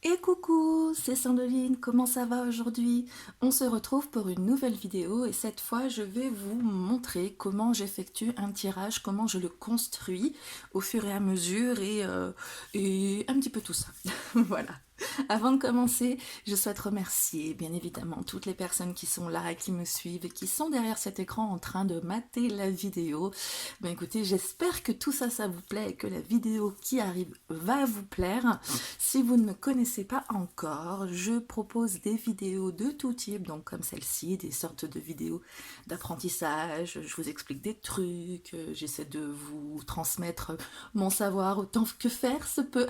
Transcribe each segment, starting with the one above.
Et coucou, c'est Sandoline, comment ça va aujourd'hui? On se retrouve pour une nouvelle vidéo et cette fois je vais vous montrer comment j'effectue un tirage, comment je le construis au fur et à mesure et un petit peu tout ça. Voilà. Avant de commencer, je souhaite remercier bien évidemment toutes les personnes qui sont là, qui me suivent et qui sont derrière cet écran en train de mater la vidéo. Ben écoutez, j'espère que tout ça, ça vous plaît et que la vidéo qui arrive va vous plaire. Si vous ne me connaissez pas encore, je propose des vidéos de tout type, donc comme celle-ci, des sortes de vidéos d'apprentissage, je vous explique des trucs, j'essaie de vous transmettre mon savoir autant que faire se peut.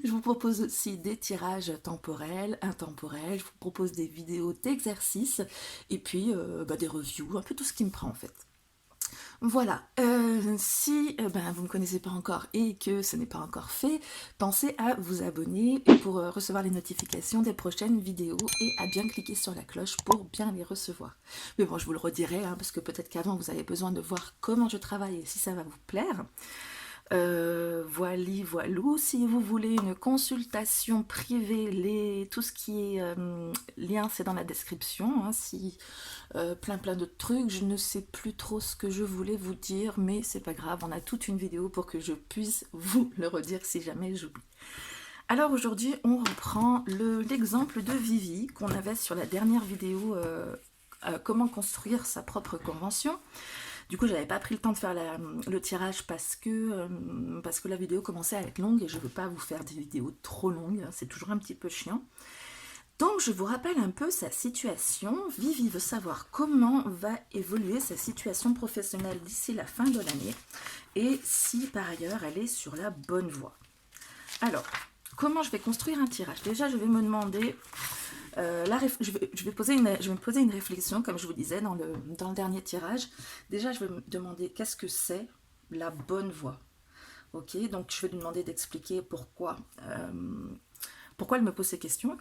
Je vous propose aussi des tirages temporels, intemporels, je vous propose des vidéos d'exercices et puis des reviews, un peu tout ce qui me prend en fait. Voilà, si vous ne me connaissez pas encore et que ce n'est pas encore fait, pensez à vous abonner pour recevoir les notifications des prochaines vidéos et à bien cliquer sur la cloche pour bien les recevoir. Mais bon, je vous le redirai, hein, parce que peut-être qu'avant vous avez besoin de voir comment je travaille et si ça va vous plaire. Voilou, si vous voulez une consultation privée, tout ce qui est lien, c'est dans la description. Hein, si plein de trucs, je ne sais plus trop ce que je voulais vous dire, mais c'est pas grave, on a toute une vidéo pour que je puisse vous le redire si jamais j'oublie. Alors aujourd'hui, on reprend l'exemple de Vivi qu'on avait sur la dernière vidéo, comment construire sa propre convention. Du coup, j'avais pas pris le temps de faire le tirage parce que la vidéo commençait à être longue et je veux pas vous faire des vidéos trop longues, hein, c'est toujours un petit peu chiant. Donc, je vous rappelle un peu sa situation. Vivi veut savoir comment va évoluer sa situation professionnelle d'ici la fin de l'année et si par ailleurs elle est sur la bonne voie. Alors, comment je vais construire un tirage? Déjà, je vais me demander je vais me poser une réflexion, comme je vous disais dans le dernier tirage. Déjà, je vais me demander qu'est-ce que c'est la bonne voie. Ok, donc je vais lui demander d'expliquer pourquoi elle me pose ces questions,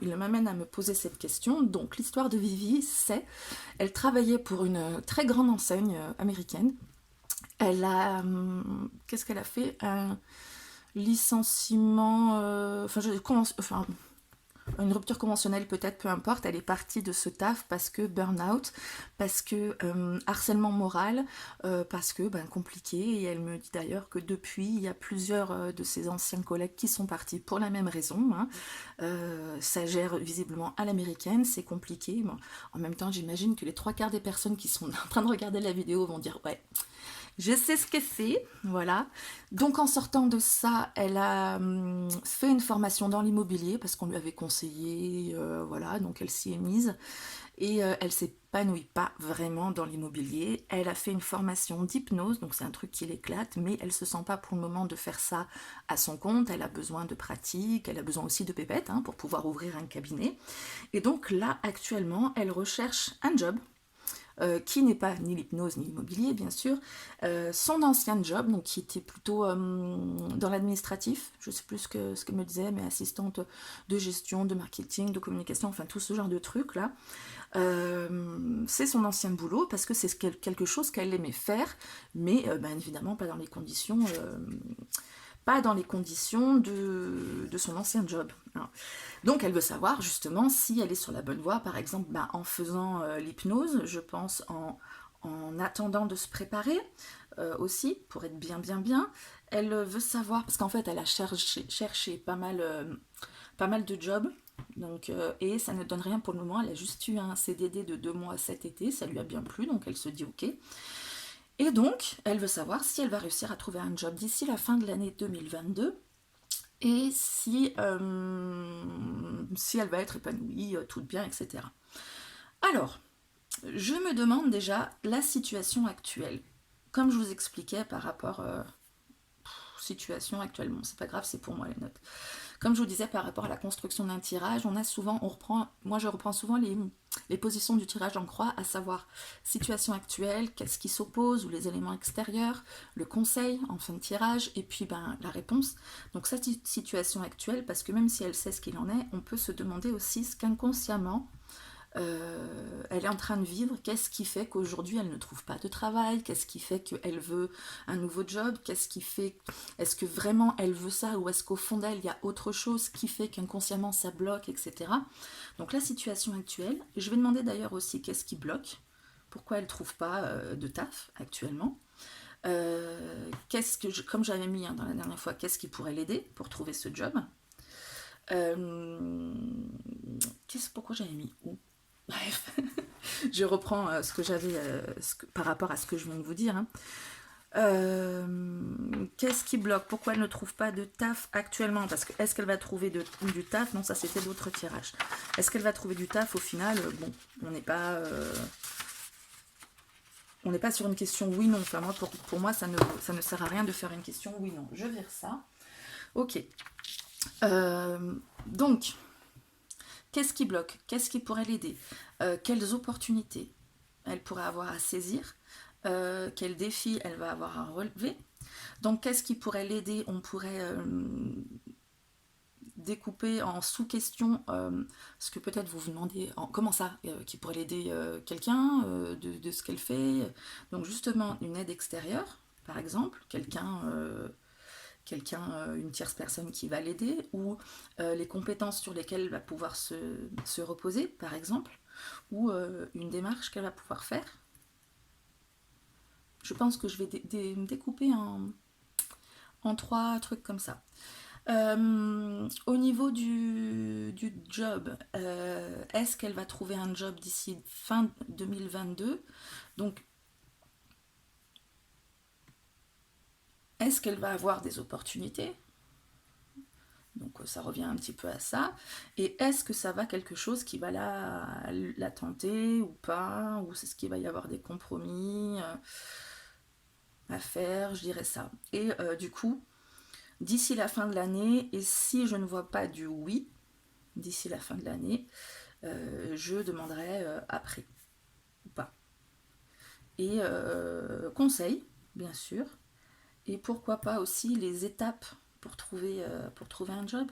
il m'amène à me poser cette question. Donc l'histoire de Vivi, c'est, elle travaillait pour une très grande enseigne américaine. Qu'est-ce qu'elle a fait? Un licenciement, une rupture conventionnelle peut-être, peu importe, elle est partie de ce taf parce que burn-out, parce que harcèlement moral, parce que compliqué, et elle me dit d'ailleurs que depuis, il y a plusieurs de ses anciens collègues qui sont partis pour la même raison, hein. Ça gère visiblement à l'américaine, c'est compliqué. Bon, en même temps, j'imagine que les trois quarts des personnes qui sont en train de regarder la vidéo vont dire ouais, je sais ce que c'est, voilà. Donc en sortant de ça, elle a fait une formation dans l'immobilier parce qu'on lui avait conseillé, voilà, donc elle s'y est mise. Et elle s'épanouit pas vraiment dans l'immobilier. Elle a fait une formation d'hypnose, donc c'est un truc qui l'éclate, mais elle se sent pas pour le moment de faire ça à son compte. Elle a besoin de pratique, elle a besoin aussi de pépettes, hein, pour pouvoir ouvrir un cabinet. Et donc là, actuellement, elle recherche un job qui n'est pas ni l'hypnose ni l'immobilier, bien sûr. Son ancien job, donc qui était plutôt dans l'administratif, je sais plus ce qu'elle me disait, mais assistante de gestion, de marketing, de communication, enfin tout ce genre de trucs là. C'est son ancien boulot parce que c'est quelque chose qu'elle aimait faire, mais évidemment pas dans les conditions de son ancien job, hein. Donc elle veut savoir justement si elle est sur la bonne voie, par exemple en faisant l'hypnose, je pense en attendant de se préparer aussi, pour être bien. Elle veut savoir, parce qu'en fait elle a cherché pas mal de jobs, donc, et ça ne donne rien pour le moment, elle a juste eu un CDD de 2 mois cet été, ça lui a bien plu, donc elle se dit ok. Et donc, elle veut savoir si elle va réussir à trouver un job d'ici la fin de l'année 2022 et si elle va être épanouie, toute bien, etc. Alors, je me demande déjà la situation actuelle. Comme je vous expliquais par rapport situation actuellement, c'est pas grave, c'est pour moi les notes. Comme je vous disais par rapport à la construction d'un tirage, moi je reprends souvent les positions du tirage en croix, à savoir situation actuelle, qu'est-ce qui s'oppose ou les éléments extérieurs, le conseil en fin de tirage et puis la réponse. Donc cette situation actuelle, parce que même si elle sait ce qu'il en est, on peut se demander aussi ce qu'inconsciemment Elle est en train de vivre, qu'est-ce qui fait qu'aujourd'hui elle ne trouve pas de travail, qu'est-ce qui fait qu'elle veut un nouveau job, qu'est-ce qui fait, est-ce que vraiment elle veut ça, ou est-ce qu'au fond d'elle il y a autre chose qui fait qu'inconsciemment ça bloque, etc. Donc la situation actuelle, je vais demander d'ailleurs aussi qu'est-ce qui bloque, pourquoi elle ne trouve pas de taf actuellement. Comme j'avais mis dans la dernière fois, qu'est-ce qui pourrait l'aider pour trouver ce job. Pourquoi j'avais mis où? Bref, je reprends ce que j'avais par rapport à ce que je viens de vous dire. Hein. Qu'est-ce qui bloque? Pourquoi elle ne trouve pas de taf actuellement? Parce que est-ce qu'elle va trouver du taf? Non, ça c'était d'autres tirages. Est-ce qu'elle va trouver du taf au final? Bon, on n'est pas sur une question oui-non. Enfin, moi, pour moi, ça ne sert à rien de faire une question oui-non. Je vire ça. Ok. Donc, qu'est-ce qui bloque? Qu'est-ce qui pourrait l'aider? Quelles opportunités elle pourrait avoir à saisir? Quels défis elle va avoir à relever? Donc, qu'est-ce qui pourrait l'aider? On pourrait découper en sous-questions ce que peut-être vous vous demandez, comment ça, qui pourrait l'aider quelqu'un de ce qu'elle fait. Donc, justement, une aide extérieure, par exemple, une tierce personne qui va l'aider, ou les compétences sur lesquelles elle va pouvoir se reposer, par exemple, ou une démarche qu'elle va pouvoir faire. Je pense que je vais découper en 3 trucs comme ça. Au niveau du job, est-ce qu'elle va trouver un job d'ici fin 2022? Donc, est-ce qu'elle va avoir des opportunités? Donc ça revient un petit peu à ça. Et est-ce que ça va quelque chose qui va la tenter ou pas? Ou c'est ce qu'il va y avoir des compromis à faire? Je dirais ça. Et du coup, d'ici la fin de l'année, et si je ne vois pas du oui, d'ici la fin de l'année, je demanderai après ou pas. Et conseil, bien sûr. Et pourquoi pas aussi les étapes pour trouver un job.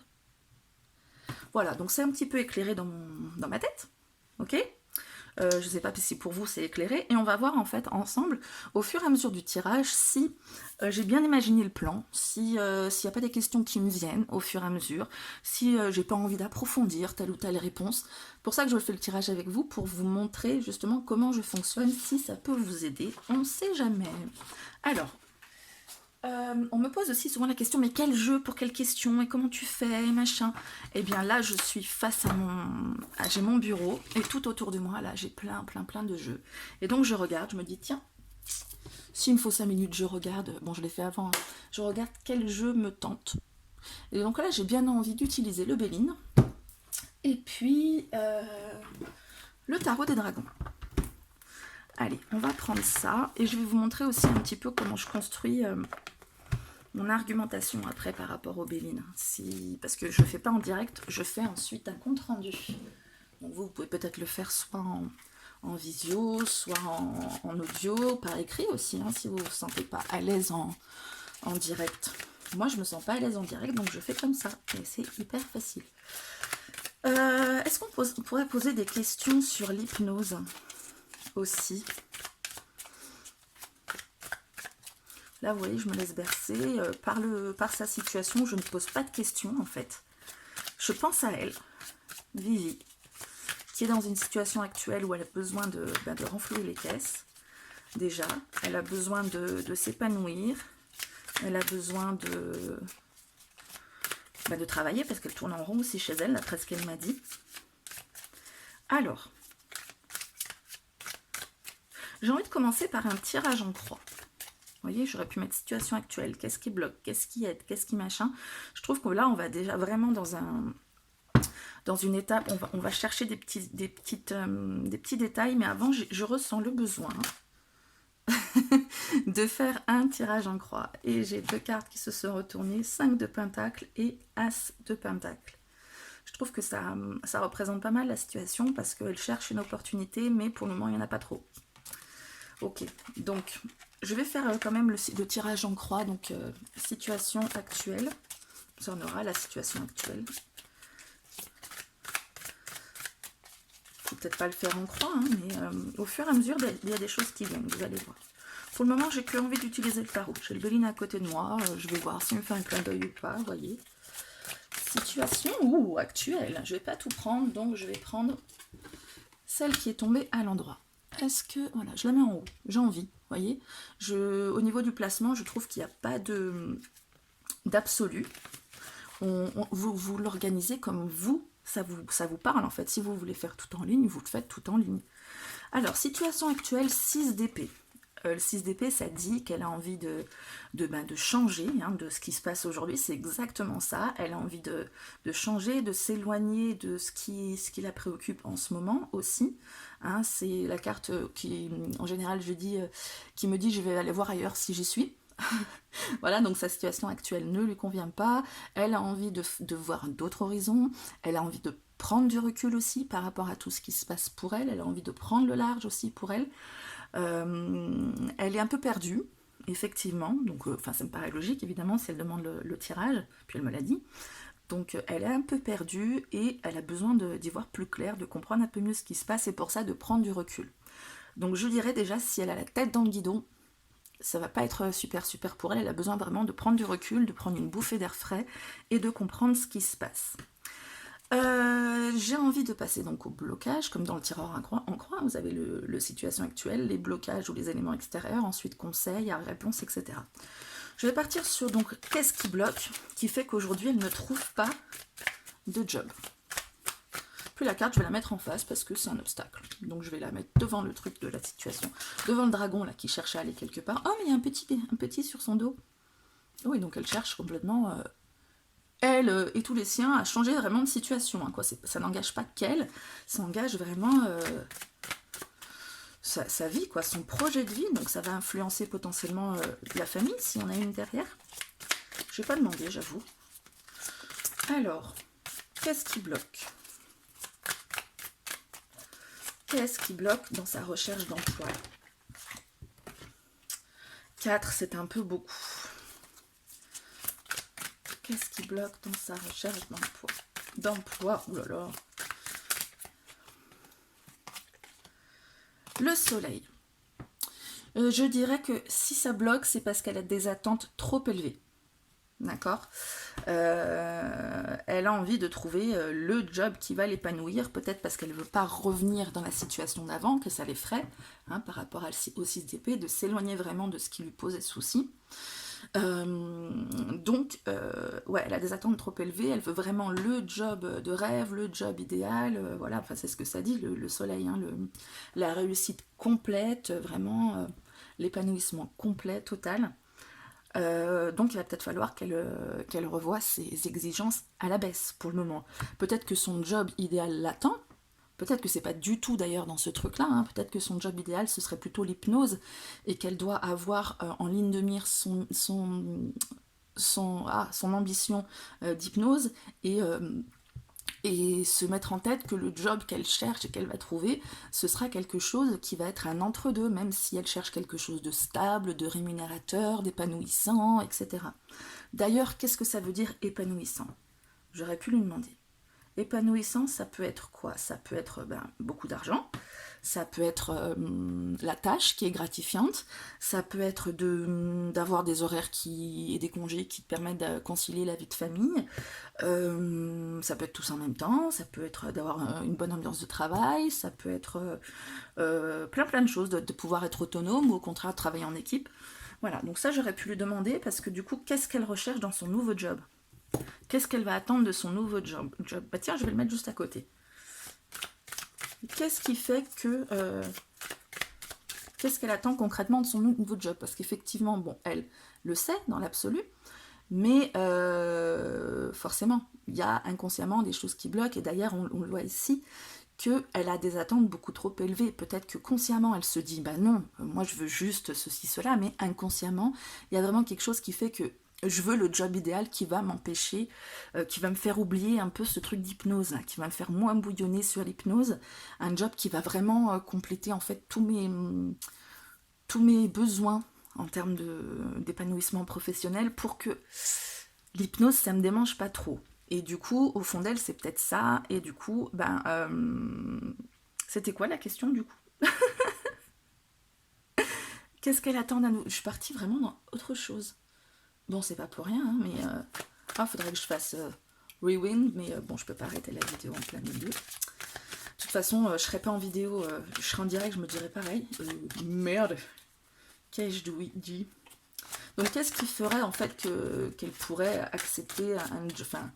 Voilà, donc c'est un petit peu éclairé dans ma tête, ok? Je ne sais pas si pour vous c'est éclairé, et on va voir en fait ensemble, au fur et à mesure du tirage, si j'ai bien imaginé le plan, s'il n'y a pas des questions qui me viennent au fur et à mesure, si j'ai pas envie d'approfondir telle ou telle réponse. Pour ça que je fais le tirage avec vous, pour vous montrer justement comment je fonctionne, si ça peut vous aider, on ne sait jamais. Alors, on me pose aussi souvent la question, mais quel jeu pour quelle question, et comment tu fais, et machin. Et bien là, je suis face à j'ai mon bureau, et tout autour de moi, là, j'ai plein de jeux. Et donc je regarde, je me dis, tiens, s'il me faut 5 minutes, je regarde, bon je l'ai fait avant, hein, je regarde quel jeu me tente. Et donc là, j'ai bien envie d'utiliser le Béline, et puis le tarot des dragons. Allez, on va prendre ça, et je vais vous montrer aussi un petit peu comment je construis mon argumentation après par rapport au Béline. Parce que je ne fais pas en direct, je fais ensuite un compte rendu. Donc vous pouvez peut-être le faire soit en visio, soit en audio, par écrit aussi, hein, si vous ne vous sentez pas à l'aise en direct. Moi, je me sens pas à l'aise en direct, donc je fais comme ça, et c'est hyper facile. Est-ce qu'on pourrait poser des questions sur l'hypnose aussi? Là, vous voyez, je me laisse bercer par sa situation. Je ne pose pas de questions, en fait. Je pense à elle, Vivi, qui est dans une situation actuelle où elle a besoin de renflouer les caisses. Déjà, elle a besoin de s'épanouir. Elle a besoin de travailler parce qu'elle tourne en rond aussi chez elle, d'après ce qu'elle m'a dit. Alors, j'ai envie de commencer par un tirage en croix. Vous voyez, j'aurais pu mettre situation actuelle, qu'est-ce qui bloque, qu'est-ce qui aide, qu'est-ce qui machin. Je trouve que là, on va déjà vraiment dans une étape, on va chercher des petits détails, mais avant, je ressens le besoin de faire un tirage en croix. Et j'ai 2 cartes qui se sont retournées, 5 de pentacle et As de pentacle. Je trouve que ça représente pas mal la situation parce qu'elle cherche une opportunité, mais pour le moment, il n'y en a pas trop. Ok, donc je vais faire quand même le tirage en croix, donc situation actuelle. Ça, on aura la situation actuelle. Je vais peut-être pas le faire en croix, hein, mais au fur et à mesure, il y a des choses qui viennent, vous allez voir. Pour le moment, j'ai que envie d'utiliser le tarot. J'ai le Béline à côté de moi, je vais voir s'il me fait un clin d'œil ou pas, vous voyez. Situation actuelle. Je vais pas tout prendre, donc je vais prendre celle qui est tombée à l'endroit. Est-ce que... Voilà, je la mets en haut. J'ai envie, vous voyez. Au niveau du placement, je trouve qu'il n'y a pas d'absolu. Vous l'organisez comme vous, ça vous parle en fait. Si vous voulez faire tout en ligne, vous le faites tout en ligne. Alors, situation actuelle, 6 d'épée. Le 6 d'épée, ça dit qu'elle a envie de changer hein, de ce qui se passe aujourd'hui. C'est exactement ça. Elle a envie de changer, de s'éloigner de ce qui la préoccupe en ce moment aussi. Hein, c'est la carte qui, en général, qui me dit je vais aller voir ailleurs si j'y suis. Voilà, donc sa situation actuelle ne lui convient pas. Elle a envie de voir d'autres horizons. Elle a envie de prendre du recul aussi par rapport à tout ce qui se passe pour elle. Elle a envie de prendre le large aussi pour elle. Elle est un peu perdue, effectivement, donc ça me paraît logique évidemment si elle demande le tirage, puis elle me l'a dit, donc elle est un peu perdue et elle a besoin d'y voir plus clair, de comprendre un peu mieux ce qui se passe et pour ça de prendre du recul. Donc je dirais déjà si elle a la tête dans le guidon, ça va pas être super pour elle, elle a besoin vraiment de prendre du recul, de prendre une bouffée d'air frais et de comprendre ce qui se passe. J'ai envie de passer donc au blocage, comme dans le tireur en croix, vous avez le situation actuelle, les blocages ou les éléments extérieurs, ensuite conseils, réponse, etc. Je vais partir sur donc qu'est-ce qui bloque, qui fait qu'aujourd'hui elle ne trouve pas de job. Puis la carte, je vais la mettre en face parce que c'est un obstacle. Donc je vais la mettre devant le truc de la situation, devant le dragon là qui cherche à aller quelque part. Oh mais il y a un petit sur son dos. Oui, donc elle cherche complètement... elle et tous les siens à changer vraiment de situation. Hein, quoi. Ça n'engage pas qu'elle, ça engage vraiment sa vie, quoi, son projet de vie. Donc ça va influencer potentiellement la famille, si on a une derrière. Je vais pas demander, j'avoue. Alors, qu'est-ce qui bloque? Qu'est-ce qui bloque dans sa recherche d'emploi? 4, c'est un peu beaucoup. Qu'est-ce qui bloque dans sa recherche d'emploi? Ouh là là. Le soleil. Je dirais que si ça bloque, c'est parce qu'elle a des attentes trop élevées. D'accord, elle a envie de trouver le job qui va l'épanouir, peut-être parce qu'elle ne veut pas revenir dans la situation d'avant, que ça l'effraie, hein, par rapport au 6 d'épée, de s'éloigner vraiment de ce qui lui posait souci. Donc, ouais, elle a des attentes trop élevées, elle veut vraiment le job de rêve, le job idéal, voilà, enfin c'est ce que ça dit, le soleil, hein, la réussite complète, vraiment l'épanouissement complet, total. Donc il va peut-être falloir qu'elle revoie ses exigences à la baisse pour le moment. Peut-être que son job idéal l'attend, peut-être que c'est pas du tout d'ailleurs dans ce truc-là, hein. Peut-être que son job idéal ce serait plutôt l'hypnose et qu'elle doit avoir en ligne de mire son ambition d'hypnose et se mettre en tête que le job qu'elle cherche et qu'elle va trouver, ce sera quelque chose qui va être un entre-deux, même si elle cherche quelque chose de stable, de rémunérateur, d'épanouissant, etc. D'ailleurs, qu'est-ce que ça veut dire épanouissant? J'aurais pu lui demander. Épanouissant, ça peut être quoi? Ça peut être beaucoup d'argent, ça peut être la tâche qui est gratifiante, ça peut être d'avoir des horaires et des congés qui te permettent de concilier la vie de famille, ça peut être tous en même temps, ça peut être d'avoir une bonne ambiance de travail, ça peut être plein de choses, de pouvoir être autonome ou au contraire de travailler en équipe. Voilà, donc ça j'aurais pu lui demander parce que du coup, qu'est-ce qu'elle recherche dans son nouveau job? Qu'est-ce qu'elle va attendre de son nouveau job? Bah tiens, je vais le mettre juste à côté. Qu'est-ce qui fait que... qu'est-ce qu'elle attend concrètement de son nouveau job? Parce qu'effectivement, bon, elle le sait dans l'absolu, mais forcément, il y a inconsciemment des choses qui bloquent, et d'ailleurs, on le voit ici, qu'elle a des attentes beaucoup trop élevées. Peut-être que consciemment, elle se dit, bah non, moi je veux juste ceci, cela, mais inconsciemment, il y a vraiment quelque chose qui fait que je veux le job idéal qui va m'empêcher, qui va me faire oublier un peu ce truc d'hypnose, qui va me faire moins bouillonner sur l'hypnose, un job qui va vraiment compléter en fait tous mes besoins en termes d'épanouissement professionnel pour que l'hypnose, ça me démange pas trop. Et du coup, au fond d'elle, c'est peut-être ça, et du coup, C'était quoi la question du coup? Qu'est-ce qu'elle attend à nous? Je suis partie vraiment dans autre chose. Bon, c'est pas pour rien, hein, mais... faudrait que je fasse rewind, mais bon, je peux pas arrêter la vidéo en plein milieu. De toute façon, je serais pas en vidéo, je serais en direct, je me dirais pareil. Merde, qu'ai-je dit? Donc, qu'est-ce qui ferait en fait qu'elle pourrait accepter un... Enfin,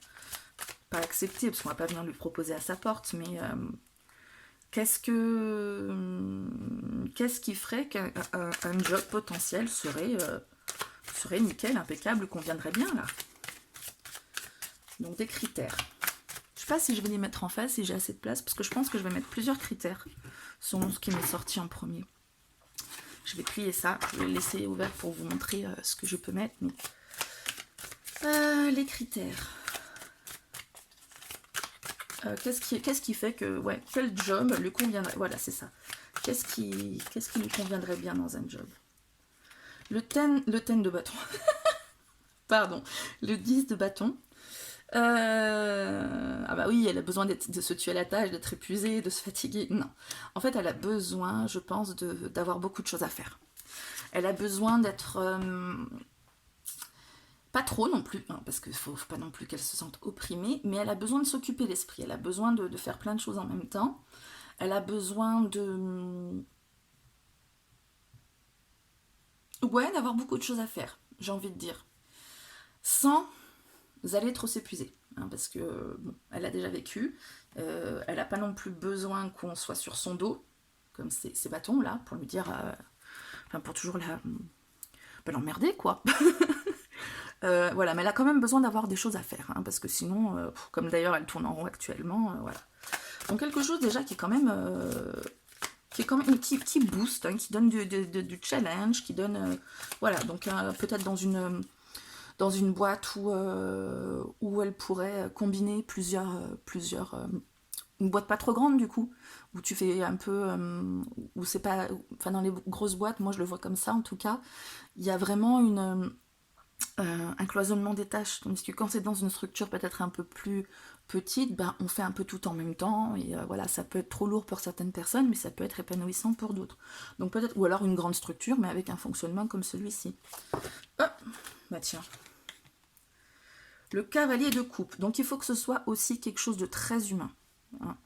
pas accepter, parce qu'on va pas venir lui proposer à sa porte, mais qu'est-ce qui ferait qu'un job potentiel serait nickel, impeccable, conviendrait bien là? Donc des critères. Je sais pas si je vais les mettre en face, si j'ai assez de place, parce que je pense que je vais mettre plusieurs critères selon ce qui m'est sorti en premier. Je vais plier ça, je vais le laisser ouvert pour vous montrer ce que je peux mettre. Mais... les critères. Qu'est-ce qui fait que... Ouais, quel job lui conviendrait... Voilà, c'est ça. Qu'est-ce qui lui conviendrait bien dans un job? Le ten de bâton. Pardon. Le 10 de bâton. Ah bah oui, elle a besoin de se tuer à la tâche, d'être épuisée, de se fatiguer. Non. En fait, elle a besoin, je pense, d'avoir beaucoup de choses à faire. Elle a besoin d'être... pas trop non plus, hein, parce qu'il ne faut pas non plus qu'elle se sente opprimée, mais elle a besoin de s'occuper l'esprit, elle a besoin de faire plein de choses en même temps. Elle a besoin de... Ouais, d'avoir beaucoup de choses à faire, j'ai envie de dire. Sans aller trop s'épuiser, hein, parce que bon, elle a déjà vécu, elle n'a pas non plus besoin qu'on soit sur son dos, comme ces bâtons là, pour lui dire, enfin pour toujours l'emmerder quoi. Voilà, mais elle a quand même besoin d'avoir des choses à faire, hein, parce que sinon, comme d'ailleurs elle tourne en rond actuellement, voilà. Donc quelque chose déjà qui est quand même, qui booste, hein, qui donne du challenge, qui donne, voilà, donc peut-être dans une boîte où elle pourrait combiner plusieurs une boîte pas trop grande du coup, où tu fais un peu, où c'est pas, enfin dans les grosses boîtes, moi je le vois comme ça en tout cas, il y a vraiment un cloisonnement des tâches, tandis que quand c'est dans une structure peut-être un peu plus petite, ben, on fait un peu tout en même temps, et voilà, ça peut être trop lourd pour certaines personnes, mais ça peut être épanouissant pour d'autres. Donc peut-être, ou alors une grande structure, mais avec un fonctionnement comme celui-ci. Oh, bah tiens. Le cavalier de coupe, donc il faut que ce soit aussi quelque chose de très humain. Hein.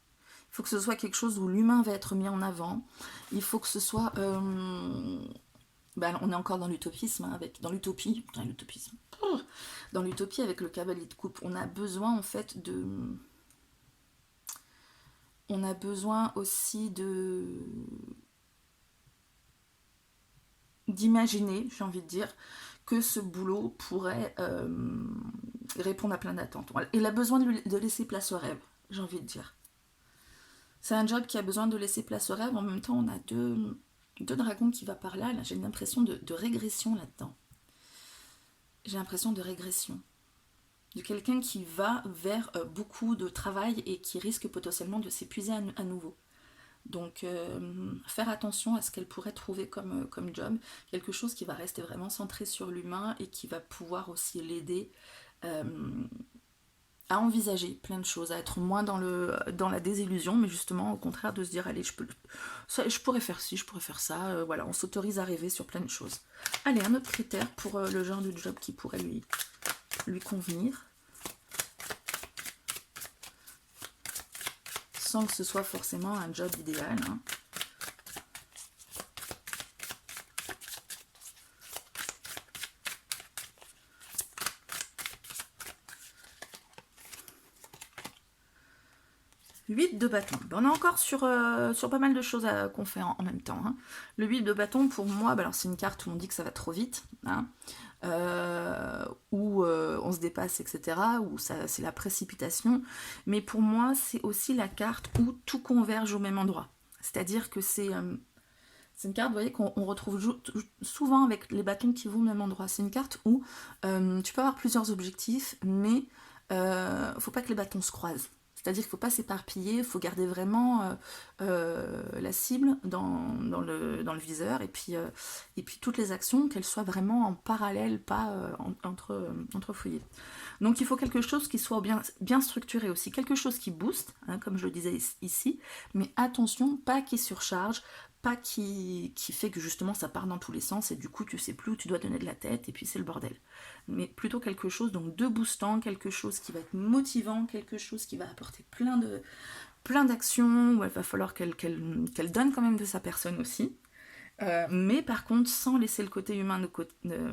Il faut que ce soit quelque chose où l'humain va être mis en avant. Il faut que ce soit... on est encore dans l'utopisme, hein, dans l'utopie, dans l'utopie avec le cavalier de coupe. On a besoin en fait on a besoin aussi d'imaginer, j'ai envie de dire, que ce boulot pourrait répondre à plein d'attentes. Il a besoin de laisser place au rêve, j'ai envie de dire. C'est un job qui a besoin de laisser place au rêve. En même temps, on a deux dragons qui va par là. Là, j'ai l'impression de régression là-dedans. J'ai l'impression de régression. De quelqu'un qui va vers beaucoup de travail et qui risque potentiellement de s'épuiser à nouveau. Donc, faire attention à ce qu'elle pourrait trouver comme job. Quelque chose qui va rester vraiment centré sur l'humain et qui va pouvoir aussi l'aider à envisager plein de choses, à être moins dans la désillusion, mais justement au contraire de se dire allez, je pourrais faire ci, je pourrais faire ça, voilà, on s'autorise à rêver sur plein de choses. Allez, un autre critère pour le genre de job qui pourrait lui convenir, sans que ce soit forcément un job idéal, hein. De bâton. On est encore sur pas mal de choses qu'on fait en même temps. Hein. Le 8 de bâton, pour moi, alors c'est une carte où on dit que ça va trop vite, hein, où on se dépasse, etc., où c'est la précipitation. Mais pour moi, c'est aussi la carte où tout converge au même endroit. C'est-à-dire que c'est une carte, vous voyez, qu'on retrouve souvent avec les bâtons qui vont au même endroit. C'est une carte où tu peux avoir plusieurs objectifs, mais faut pas que les bâtons se croisent. C'est-à-dire qu'il ne faut pas s'éparpiller, il faut garder vraiment la cible dans le viseur, et puis toutes les actions, qu'elles soient vraiment en parallèle, pas entrefouillées. Donc il faut quelque chose qui soit bien structuré aussi, quelque chose qui booste, hein, comme je le disais ici, mais attention, pas qui surcharge, pas qui fait que justement ça part dans tous les sens et du coup tu sais plus où tu dois donner de la tête et puis c'est le bordel. Mais plutôt quelque chose donc de boostant, quelque chose qui va être motivant, quelque chose qui va apporter plein d'actions, où il va falloir qu'elle donne quand même de sa personne aussi. Mais par contre, sans laisser le côté humain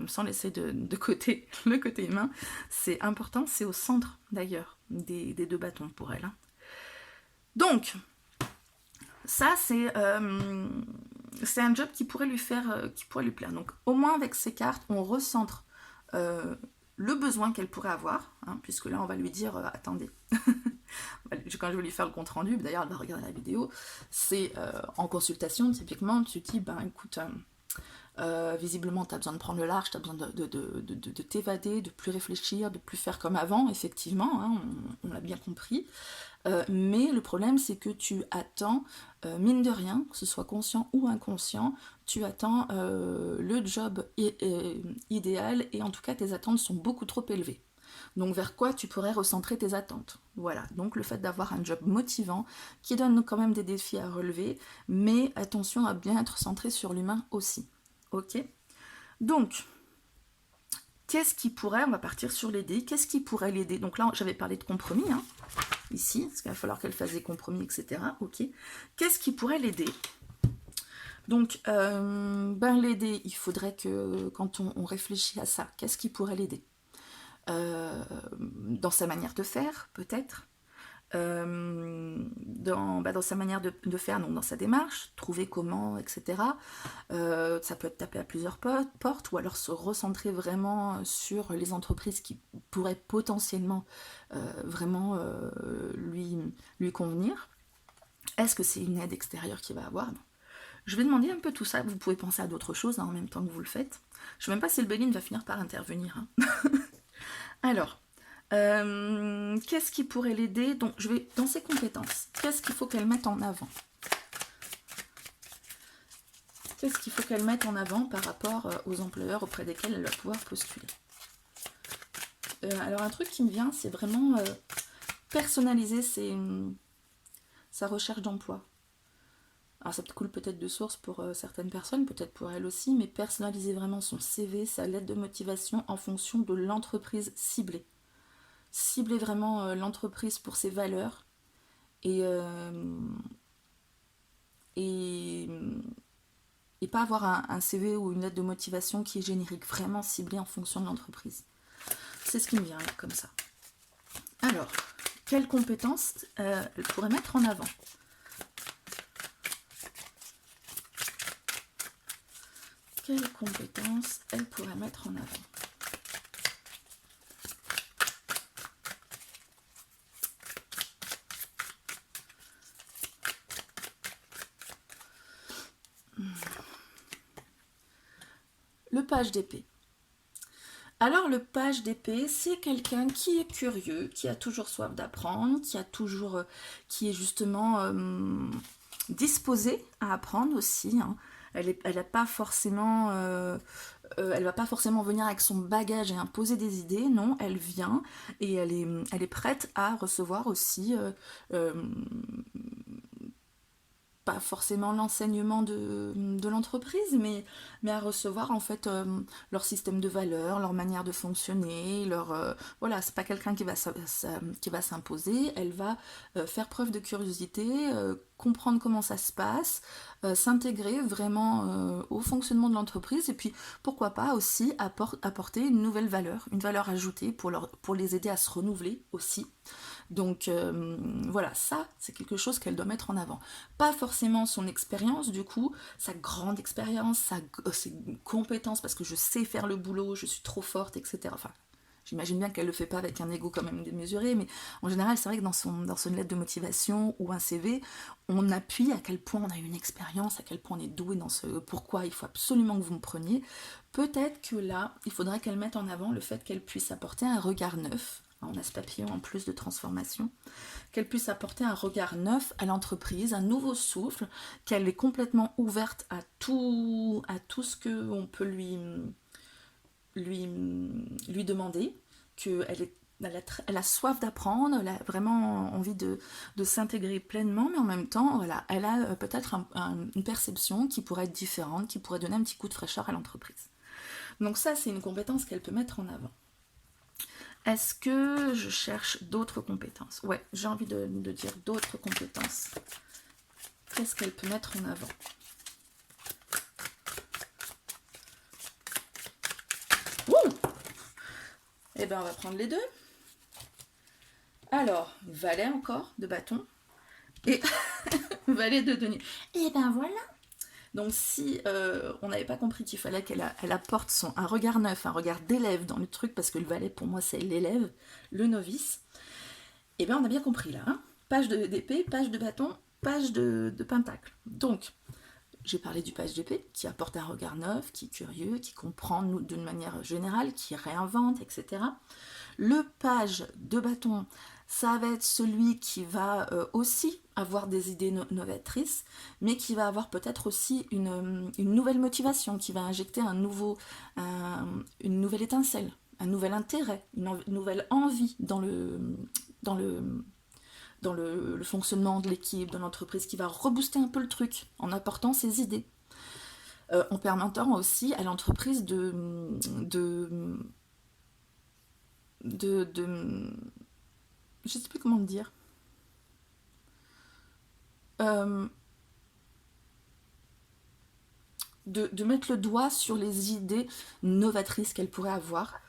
sans laisser de côté le côté humain, c'est important, c'est au centre d'ailleurs des deux bâtons pour elle. Hein. Donc, ça c'est un job qui pourrait lui plaire. Donc, au moins avec ces cartes, on recentre le besoin qu'elle pourrait avoir, hein, puisque là on va lui dire attendez. Quand je vais lui faire le compte rendu, d'ailleurs elle va regarder la vidéo, c'est en consultation, typiquement, tu te dis, ben écoute, visiblement tu as besoin de prendre le large, tu as besoin de t'évader, de plus réfléchir, de plus faire comme avant, effectivement, hein, on l'a bien compris. Mais le problème c'est que tu attends, mine de rien, que ce soit conscient ou inconscient, tu attends le job idéal, et en tout cas tes attentes sont beaucoup trop élevées. Donc vers quoi tu pourrais recentrer tes attentes. Voilà, donc le fait d'avoir un job motivant, qui donne quand même des défis à relever, mais attention à bien être centré sur l'humain aussi. Ok ? Donc, qu'est-ce qui pourrait, on va partir sur l'aider, qu'est-ce qui pourrait l'aider? Donc là, j'avais parlé de compromis, hein, ici, parce qu'il va falloir qu'elle fasse des compromis, etc. Ok. Qu'est-ce qui pourrait l'aider? Donc, l'aider, il faudrait que, quand on réfléchit à ça, qu'est-ce qui pourrait l'aider? Dans sa manière de faire, peut-être, dans sa manière de faire, donc dans sa démarche, trouver comment, etc. Ça peut être taper à plusieurs portes, ou alors se recentrer vraiment sur les entreprises qui pourraient potentiellement vraiment lui convenir. Est-ce que c'est une aide extérieure qu'il va avoir? Je vais demander un peu tout ça, vous pouvez penser à d'autres choses hein, en même temps que vous le faites. Je ne sais même pas si le Béline va finir par intervenir. Hein. Alors, qu'est-ce qui pourrait l'aider? Donc, je vais dans ses compétences. Qu'est-ce qu'il faut qu'elle mette en avant? Qu'est-ce qu'il faut qu'elle mette en avant par rapport aux employeurs auprès desquels elle va pouvoir postuler? Alors, un truc qui me vient, c'est vraiment personnaliser sa recherche d'emploi. Alors, ça coule peut-être de source pour certaines personnes, peut-être pour elle aussi, mais personnaliser vraiment son CV, sa lettre de motivation en fonction de l'entreprise ciblée. Cibler vraiment l'entreprise pour ses valeurs et pas avoir un CV ou une lettre de motivation qui est générique, vraiment ciblé en fonction de l'entreprise. C'est ce qui me vient là, comme ça. Alors, quelles compétences elle pourrait mettre en avant? Quelles compétences elle pourrait mettre en avant? Le page d'épée. Alors le page d'épée, c'est quelqu'un qui est curieux, qui a toujours soif d'apprendre, qui est justement disposé à apprendre aussi. Hein. Elle va pas forcément venir avec son bagage et imposer des idées, non, elle vient et elle est prête à recevoir aussi pas forcément l'enseignement de l'entreprise, mais à recevoir en fait leur système de valeurs, leur manière de fonctionner, voilà, c'est pas quelqu'un qui va s'imposer, elle va faire preuve de curiosité, comprendre comment ça se passe, s'intégrer vraiment au fonctionnement de l'entreprise, et puis pourquoi pas aussi apporter une nouvelle valeur, une valeur ajoutée pour les aider à se renouveler aussi. Donc voilà, ça c'est quelque chose qu'elle doit mettre en avant. Pas forcément son expérience du coup, sa grande expérience, ses compétences, parce que je sais faire le boulot, je suis trop forte, etc. Enfin, j'imagine bien qu'elle le fait pas avec un ego quand même démesuré, mais en général c'est vrai que dans son lettre de motivation ou un CV, on appuie à quel point on a une expérience, à quel point on est doué dans ce pourquoi il faut absolument que vous me preniez. Peut-être que là, il faudrait qu'elle mette en avant le fait qu'elle puisse apporter un regard neuf, en as papillon en plus de transformation, qu'elle puisse apporter un regard neuf à l'entreprise, un nouveau souffle, qu'elle est complètement ouverte à tout ce qu'on peut lui demander, elle a soif d'apprendre, elle a vraiment envie de s'intégrer pleinement, mais en même temps, voilà, elle a peut-être une perception qui pourrait être différente, qui pourrait donner un petit coup de fraîcheur à l'entreprise. Donc ça, c'est une compétence qu'elle peut mettre en avant. Est-ce que je cherche d'autres compétences? Ouais, j'ai envie de dire d'autres compétences. Qu'est-ce qu'elle peut mettre en avant? Ouh! Eh bien, on va prendre les deux. Alors, valet encore, de bâton. Et valet de denier. Et ben voilà. Donc si on n'avait pas compris qu'il fallait qu'elle apporte un regard neuf, un regard d'élève dans le truc, parce que le valet pour moi c'est l'élève, le novice, et bien on a bien compris là. Hein, page d'épée, page de bâton, page de pentacle. Donc j'ai parlé du page d'épée qui apporte un regard neuf, qui est curieux, qui comprend d'une manière générale, qui réinvente, etc. Le page de bâton, ça va être celui qui va aussi avoir des idées novatrices, mais qui va avoir peut-être aussi une nouvelle motivation, qui va injecter une nouvelle étincelle, un nouvel intérêt, une nouvelle envie dans le fonctionnement de l'équipe, de l'entreprise, qui va rebooster un peu le truc en apportant ses idées. En permettant aussi à l'entreprise je sais plus comment le dire. De mettre le doigt sur les idées novatrices qu'elle pourrait avoir.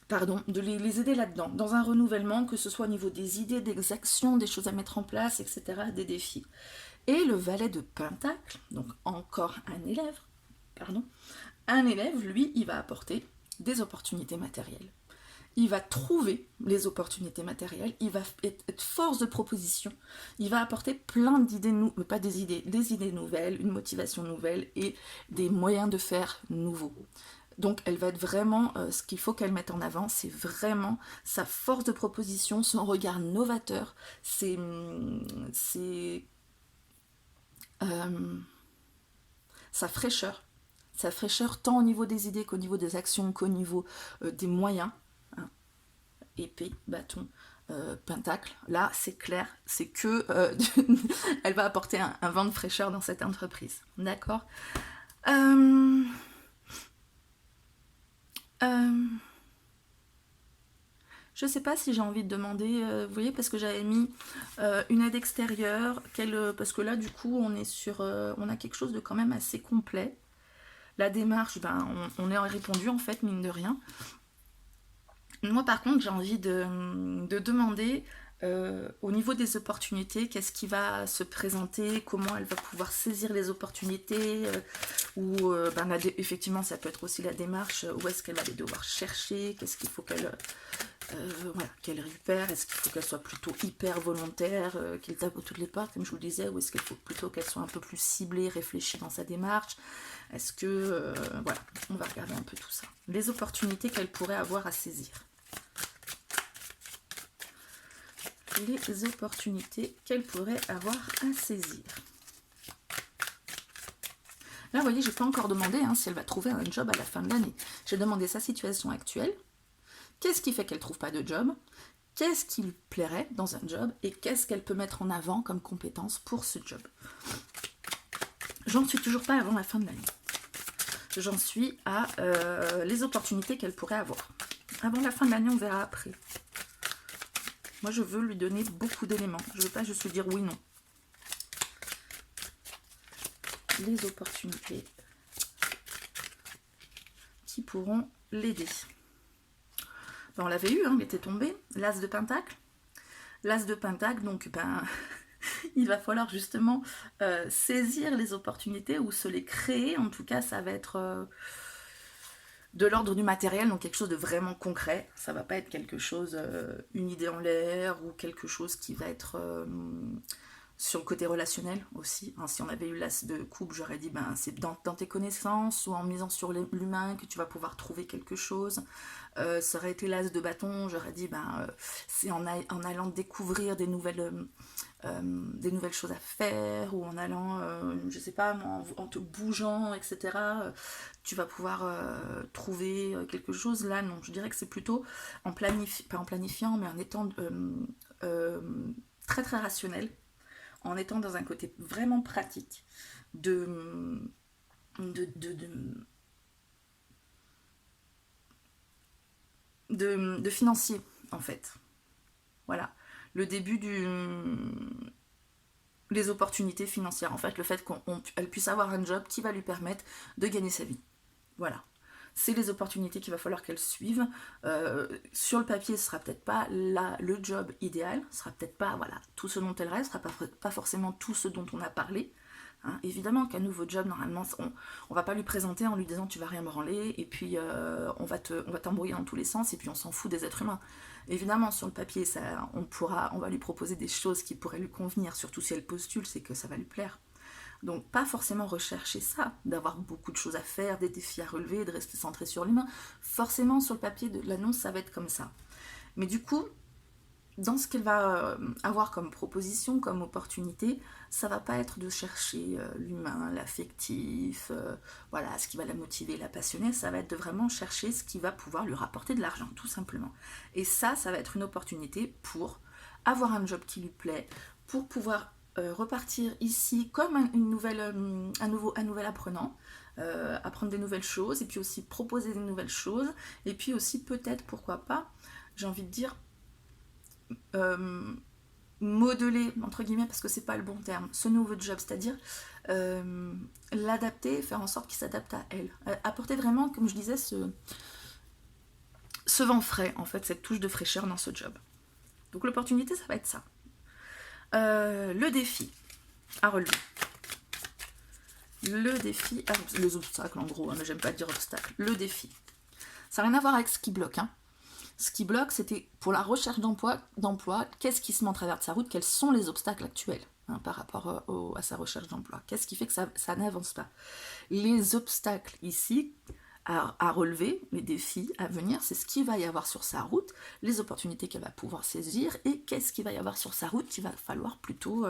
Pardon, de les aider là-dedans, dans un renouvellement, que ce soit au niveau des idées, des actions, des choses à mettre en place, etc., des défis. Et le valet de pentacle, donc encore un élève, lui, il va apporter des opportunités matérielles. Il va trouver les opportunités matérielles, il va être force de proposition, il va apporter plein d'idées, des idées nouvelles, une motivation nouvelle et des moyens de faire nouveaux. Donc elle va être vraiment, ce qu'il faut qu'elle mette en avant, c'est vraiment sa force de proposition, son regard novateur, sa fraîcheur. Sa fraîcheur tant au niveau des idées qu'au niveau des actions, qu'au niveau des moyens. Hein. Épée, bâton, pentacle. Là, c'est clair, c'est que elle va apporter un vent de fraîcheur dans cette entreprise. D'accord. Je sais pas si j'ai envie de demander, vous voyez, parce que j'avais mis une aide extérieure, parce que là, du coup, on a quelque chose de quand même assez complet. La démarche, on est répondu en fait, mine de rien. Moi, par contre, j'ai envie de demander au niveau des opportunités, qu'est-ce qui va se présenter, comment elle va pouvoir saisir les opportunités, ou effectivement, ça peut être aussi la démarche, où est-ce qu'elle va devoir chercher, qu'est-ce qu'il faut qu'elle récupère, est-ce qu'il faut qu'elle soit plutôt hyper volontaire, qu'elle tape à toutes les portes, comme je vous le disais, ou est-ce qu'il faut plutôt qu'elle soit un peu plus ciblée, réfléchie dans sa démarche, est-ce que, voilà, on va regarder un peu tout ça. Les opportunités qu'elle pourrait avoir à saisir. Les opportunités qu'elle pourrait avoir à saisir. Là, vous voyez, j'ai pas encore demandé si elle va trouver un job à la fin de l'année. J'ai demandé sa situation actuelle. Qu'est-ce qui fait qu'elle ne trouve pas de job? Qu'est-ce qui lui plairait dans un job? Et qu'est-ce qu'elle peut mettre en avant comme compétence pour ce job? J'en suis toujours pas avant la fin de l'année. J'en suis à les opportunités qu'elle pourrait avoir. Avant la fin de l'année, on verra après. Moi, je veux lui donner beaucoup d'éléments. Je ne veux pas juste lui dire oui, non. Les opportunités qui pourront l'aider. On l'avait eu, il était tombé. L'as de pentacle. L'as de pentacle, donc il va falloir justement saisir les opportunités ou se les créer. En tout cas, ça va être de l'ordre du matériel, donc quelque chose de vraiment concret. Ça va pas être quelque chose, une idée en l'air, ou quelque chose qui va être Sur le côté relationnel aussi, hein, si on avait eu l'as de coupe, j'aurais dit ben c'est dans tes connaissances ou en misant sur l'humain que tu vas pouvoir trouver quelque chose. Ça aurait été l'as de bâton, j'aurais dit ben c'est en allant découvrir des nouvelles choses à faire ou en allant, je sais pas, en te bougeant, etc. Tu vas pouvoir trouver quelque chose. Là, non, je dirais que c'est plutôt pas en planifiant, mais en étant euh, très très rationnel, en étant dans un côté vraiment pratique de, de, de, de, de financier, en fait. Voilà. Le début les opportunités financières. En fait, le fait qu'elle puisse avoir un job qui va lui permettre de gagner sa vie. Voilà. C'est les opportunités qu'il va falloir qu'elle suive. Sur le papier, ce sera peut-être pas le job idéal, ce sera peut-être pas voilà, tout ce dont elle rêve, ce sera pas forcément tout ce dont on a parlé. Hein. Évidemment qu'un nouveau job, normalement, on va pas lui présenter en lui disant tu vas rien branler, et puis on va t'embrouiller dans tous les sens, et puis on s'en fout des êtres humains. Évidemment, sur le papier, on va lui proposer des choses qui pourraient lui convenir, surtout si elle postule, c'est que ça va lui plaire. Donc pas forcément rechercher ça, d'avoir beaucoup de choses à faire, des défis à relever, de rester centré sur l'humain. Forcément sur le papier de l'annonce ça va être comme ça. Mais du coup, dans ce qu'elle va avoir comme proposition, comme opportunité, ça va pas être de chercher l'humain, l'affectif, voilà, ce qui va la motiver, la passionner, ça va être de vraiment chercher ce qui va pouvoir lui rapporter de l'argent, tout simplement. Et ça va être une opportunité pour avoir un job qui lui plaît, pour pouvoir repartir ici comme un nouvel apprenant, apprendre des nouvelles choses, et puis aussi proposer des nouvelles choses, et puis aussi peut-être, pourquoi pas, j'ai envie de dire, euh, modeler, entre guillemets, parce que c'est pas le bon terme, ce nouveau job, c'est-à-dire l'adapter, faire en sorte qu'il s'adapte à elle. Apporter vraiment, comme je disais, ce vent frais, en fait, cette touche de fraîcheur dans ce job. Donc l'opportunité, ça va être ça. Le défi à relever. Le défi, les obstacles en gros, hein, mais j'aime pas dire obstacles. Le défi. Ça n'a rien à voir avec ce qui bloque. Hein. Ce qui bloque, c'était pour la recherche d'emploi, qu'est-ce qui se met en travers de sa route, quels sont les obstacles actuels hein, par rapport à sa recherche d'emploi. Qu'est-ce qui fait que ça n'avance pas. Les obstacles ici, à relever, les défis à venir, c'est ce qu'il va y avoir sur sa route, les opportunités qu'elle va pouvoir saisir et qu'est-ce qu'il va y avoir sur sa route qu'il va falloir plutôt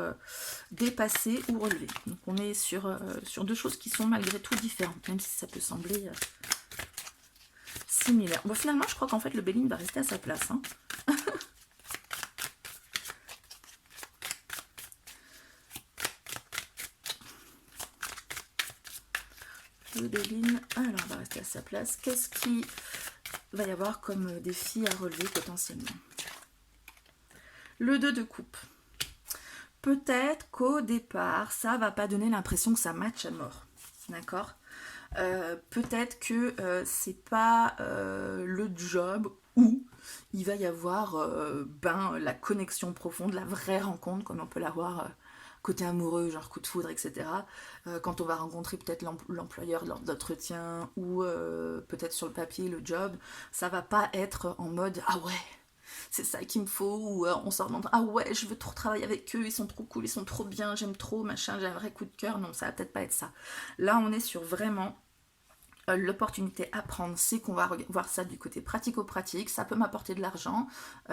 dépasser ou relever. Donc on est sur deux choses qui sont malgré tout différentes, même si ça peut sembler similaire. Bon, finalement, je crois qu'en fait, le Béline va rester à sa place. Hein. Le Béline, alors, va rester à sa place. Qu'est-ce qu'il va y avoir comme défi à relever potentiellement? Le 2 de coupe. Peut-être qu'au départ, ça va pas donner l'impression que ça match à mort. D'accord ? Peut-être que c'est pas le job où il va y avoir la connexion profonde, la vraie rencontre comme on peut l'avoir côté amoureux, genre coup de foudre, etc. Quand on va rencontrer peut-être l'employeur lors d'entretien ou peut-être sur le papier le job, ça va pas être en mode ah ouais c'est ça qu'il me faut, ou on sort dans ah ouais, je veux trop travailler avec eux, ils sont trop cool, ils sont trop bien, j'aime trop, machin, j'ai un vrai coup de cœur. Non, ça va peut-être pas être ça. Là, on est sur vraiment l'opportunité à prendre, c'est qu'on va voir ça du côté pratico-pratique, ça peut m'apporter de l'argent,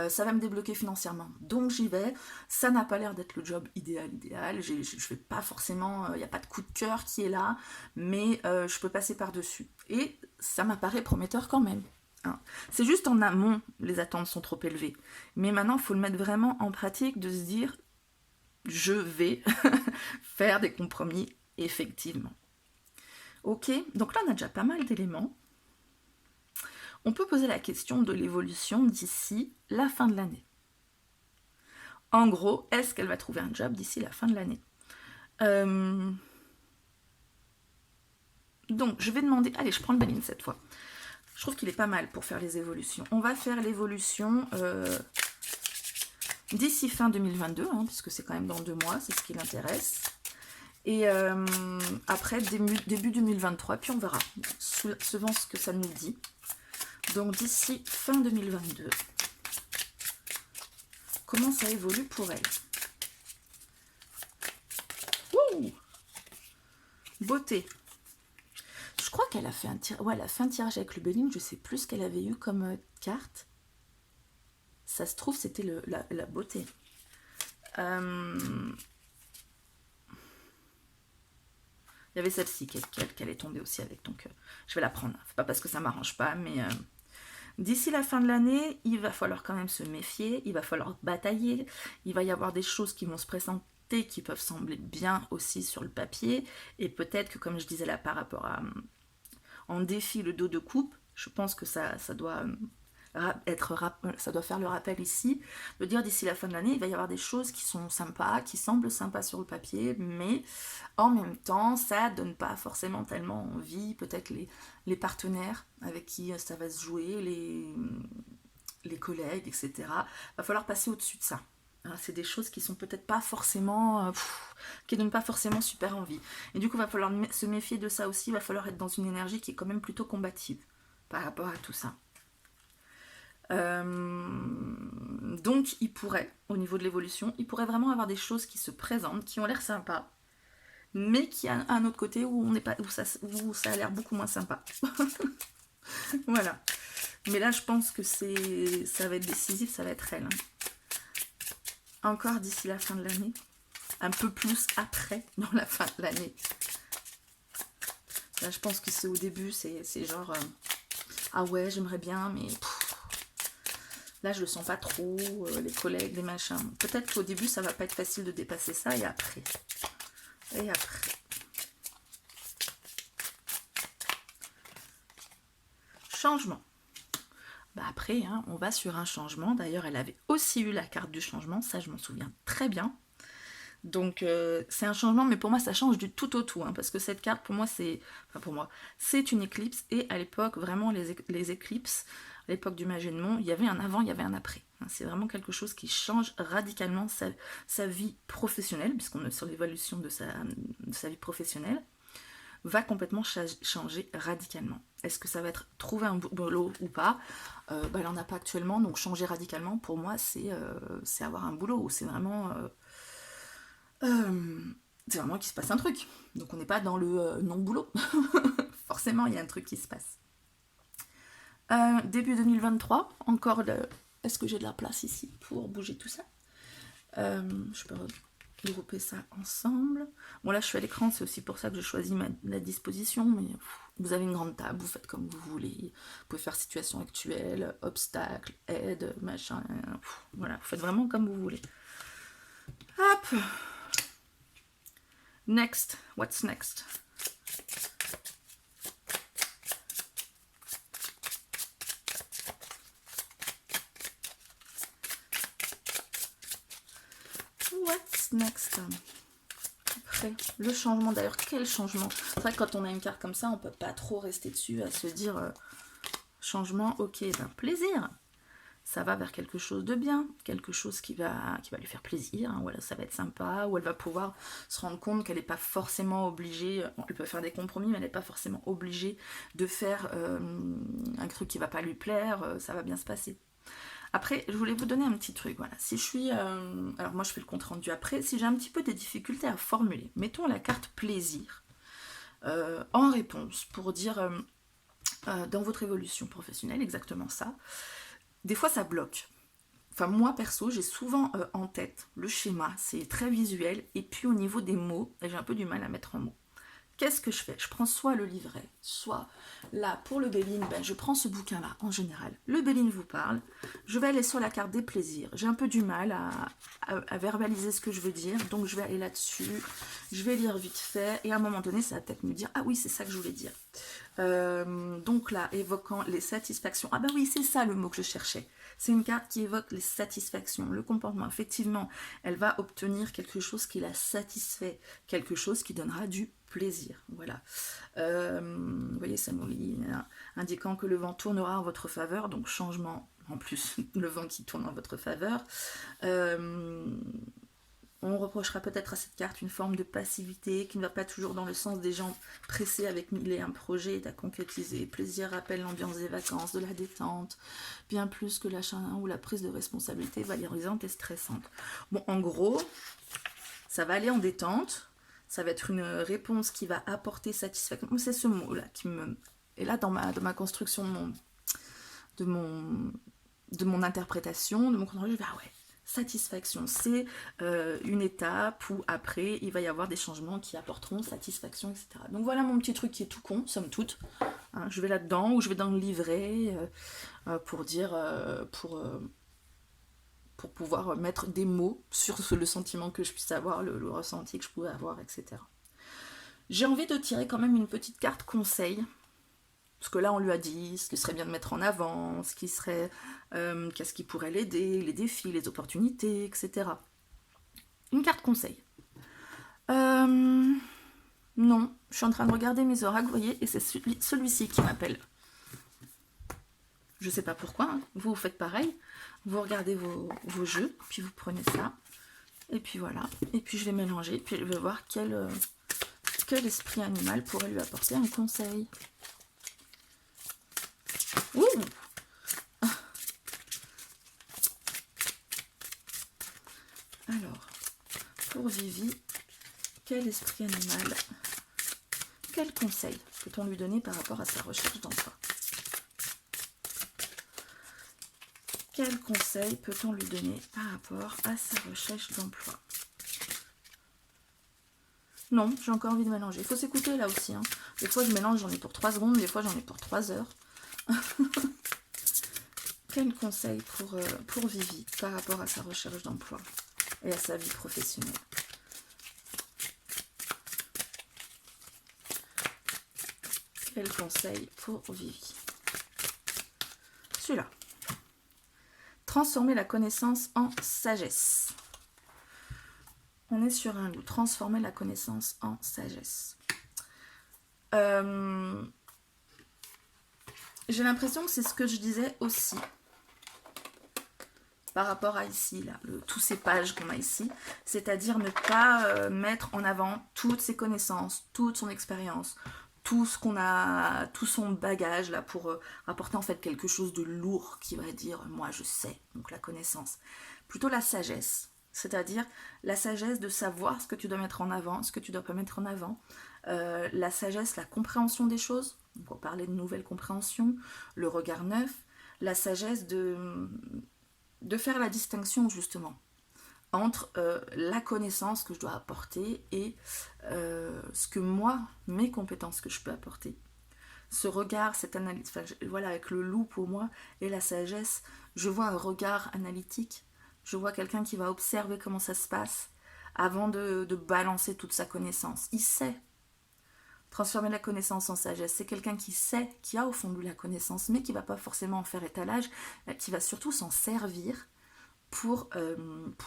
ça va me débloquer financièrement, donc j'y vais. Ça n'a pas l'air d'être le job idéal, je vais pas forcément, il n'y a pas de coup de cœur qui est là, mais je peux passer par-dessus. Et ça m'apparaît prometteur quand même. Hein. C'est juste en amont, les attentes sont trop élevées. Mais maintenant, il faut le mettre vraiment en pratique, de se dire, je vais faire des compromis, effectivement. Ok, donc là, on a déjà pas mal d'éléments. On peut poser la question de l'évolution d'ici la fin de l'année. En gros, est-ce qu'elle va trouver un job d'ici la fin de l'année Donc, je vais demander... Allez, je prends le Béline cette fois. Je trouve qu'il est pas mal pour faire les évolutions. On va faire l'évolution d'ici fin 2022, hein, puisque c'est quand même dans 2 mois, c'est ce qui l'intéresse. Et après, début 2023, puis on verra, suivant ce que ça nous dit. Donc d'ici fin 2022, comment ça évolue pour elle? Ouh, beauté. Je crois qu'elle a fait un tirage. Ouais, elle a fait un tirage avec le Béline. Je sais plus ce qu'elle avait eu comme carte. Ça se trouve, c'était la beauté. Il y avait celle-ci qu'elle est tombée aussi avec. Donc, je vais la prendre. C'est pas parce que ça m'arrange pas, mais d'ici la fin de l'année, il va falloir quand même se méfier. Il va falloir batailler. Il va y avoir des choses qui vont se présenter qui peuvent sembler bien aussi sur le papier. Et peut-être que, comme je disais là, par rapport à en défi le dos de coupe, je pense que ça doit ça doit faire le rappel ici, de dire d'ici la fin de l'année, il va y avoir des choses qui sont sympas, qui semblent sympas sur le papier, mais en même temps, ça donne pas forcément tellement envie, peut-être les partenaires avec qui ça va se jouer, les collègues, etc. Va falloir passer au-dessus de ça. C'est des choses qui sont peut-être pas forcément, qui donnent pas forcément super envie. Et du coup, il va falloir se méfier de ça aussi, il va falloir être dans une énergie qui est quand même plutôt combative par rapport à tout ça. Donc il pourrait, au niveau de l'évolution, il pourrait vraiment avoir des choses qui se présentent, qui ont l'air sympas, mais qui a un autre côté où on n'est pas, où ça a l'air beaucoup moins sympa. Voilà. Mais là, je pense que ça va être décisif, ça va être elle. Encore d'ici la fin de l'année, un peu plus après, dans la fin de l'année. Là, je pense que c'est au début, c'est genre, ah ouais, j'aimerais bien, mais là, je le sens pas trop, les collègues, les machins. Peut-être qu'au début, ça va pas être facile de dépasser ça, et après. Et après. Changement. Bah après, hein, on va sur un changement. D'ailleurs, elle avait aussi eu la carte du changement, ça, je m'en souviens très bien. Donc, c'est un changement, mais pour moi, ça change du tout au tout, hein, parce que cette carte, pour moi, c'est une éclipse, et à l'époque, vraiment, les éclipses, à l'époque du Magénomon, il y avait un avant, il y avait un après. C'est vraiment quelque chose qui change radicalement sa vie professionnelle, puisqu'on est sur l'évolution de sa vie professionnelle, va complètement changer radicalement. Est-ce que ça va être trouver un boulot ou pas? Elle n'en a pas actuellement, donc changer radicalement, pour moi, c'est avoir un boulot, c'est vraiment qu'il se passe un truc. Donc on n'est pas dans le non-boulot. Forcément, il y a un truc qui se passe. Début 2023, encore est-ce que j'ai de la place ici pour bouger tout ça? Je peux regrouper ça ensemble. Bon, là, je suis à l'écran, c'est aussi pour ça que je choisis la disposition, mais vous avez une grande table, vous faites comme vous voulez. Vous pouvez faire situation actuelle, obstacle, aide, machin. Voilà, vous faites vraiment comme vous voulez. Hop! Next, what's next? What's next? Après, le changement, d'ailleurs, quel changement? C'est vrai que quand on a une carte comme ça, on peut pas trop rester dessus à se dire changement, ok, ben plaisir. Ça va vers quelque chose de bien, quelque chose qui va lui faire plaisir, hein, voilà, ça va être sympa, où elle va pouvoir se rendre compte qu'elle n'est pas forcément obligée, elle peut faire des compromis, mais elle n'est pas forcément obligée de faire un truc qui va pas lui plaire, ça va bien se passer. Après, je voulais vous donner un petit truc, voilà, si je suis, alors moi je fais le compte rendu après, si j'ai un petit peu des difficultés à formuler, mettons la carte plaisir en réponse, pour dire dans votre évolution professionnelle, exactement ça. Des fois, ça bloque. Enfin, moi, perso, j'ai souvent en tête le schéma, c'est très visuel, et puis au niveau des mots, j'ai un peu du mal à mettre en mots. Qu'est-ce que je fais? Je prends soit le livret, soit là, pour le Béline, je prends ce bouquin-là, en général. Le Béline vous parle, je vais aller sur la carte des plaisirs. J'ai un peu du mal à verbaliser ce que je veux dire, donc je vais aller là-dessus, je vais lire vite fait, et à un moment donné, ça va peut-être me dire, ah oui, c'est ça que je voulais dire. Donc là, évoquant les satisfactions. Ah bah oui, c'est ça le mot que je cherchais. C'est une carte qui évoque les satisfactions, le comportement. Effectivement, elle va obtenir quelque chose qui la satisfait, quelque chose qui donnera du plaisir. Voilà. Vous voyez, ça nous lit, indiquant que le vent tournera en votre faveur, donc changement, en plus, le vent qui tourne en votre faveur. On reprochera peut-être à cette carte une forme de passivité qui ne va pas toujours dans le sens des gens pressés avec mille et un projets à concrétiser. Plaisir rappelle l'ambiance des vacances, de la détente, bien plus que l'achat ou la prise de responsabilité valorisante et stressante. Bon, en gros, ça va aller en détente, Ça va être une réponse qui va apporter satisfaction. C'est ce mot-là qui me... Et là, dans ma construction de mon interprétation, de mon compte rendu, je vais ah ouais, satisfaction, c'est une étape où après, il va y avoir des changements qui apporteront satisfaction, etc. Donc voilà mon petit truc qui est tout con, somme toute. Hein, je vais là-dedans, ou je vais dans le livret pour dire... pour pouvoir mettre des mots sur le sentiment que je puisse avoir, le ressenti que je pouvais avoir, etc. J'ai envie de tirer quand même une petite carte conseil, parce que là on lui a dit ce qui serait bien de mettre en avant, ce qui serait, qu'est-ce qui pourrait l'aider, les défis, les opportunités, etc. Une carte conseil. Non, je suis en train de regarder mes oracles, vous voyez, et c'est celui-ci qui m'appelle. Je sais pas pourquoi, hein. Vous faites pareil, vous regardez vos jeux, puis vous prenez ça, et puis voilà, et puis je vais mélanger, puis je vais voir quel esprit animal pourrait lui apporter un conseil. Ouh. Alors, pour Vivi, quel esprit animal, quel conseil peut-on lui donner par rapport à sa recherche d'emploi? Quel conseil peut-on lui donner par rapport à sa recherche d'emploi? Non, j'ai encore envie de mélanger. Il faut s'écouter là aussi. Hein. Des fois je mélange, j'en ai pour 3 secondes, des fois j'en ai pour 3 heures. Quel conseil pour Vivi par rapport à sa recherche d'emploi et à sa vie professionnelle? Quel conseil pour Vivi? Celui-là. Transformer la connaissance en sagesse. On est sur un loup. Transformer la connaissance en sagesse. J'ai l'impression que c'est ce que je disais aussi par rapport à ici, là, tous ces pages qu'on a ici, c'est-à-dire ne pas mettre en avant toutes ses connaissances, toute son expérience, tout ce qu'on a, tout son bagage là pour apporter en fait quelque chose de lourd qui va dire moi je sais, donc la connaissance. Plutôt la sagesse, c'est-à-dire la sagesse de savoir ce que tu dois mettre en avant, ce que tu dois pas mettre en avant, la sagesse, la compréhension des choses, donc on parlait de nouvelle compréhension, le regard neuf, la sagesse de faire la distinction justement entre la connaissance que je dois apporter et ce que moi, mes compétences que je peux apporter. Ce regard, cette analyse, enfin, voilà, avec le loup pour moi et la sagesse, je vois un regard analytique, je vois quelqu'un qui va observer comment ça se passe avant de balancer toute sa connaissance. Il sait. Transformer la connaissance en sagesse, c'est quelqu'un qui sait, qui a au fond de lui la connaissance, mais qui ne va pas forcément en faire étalage, qui va surtout s'en servir pour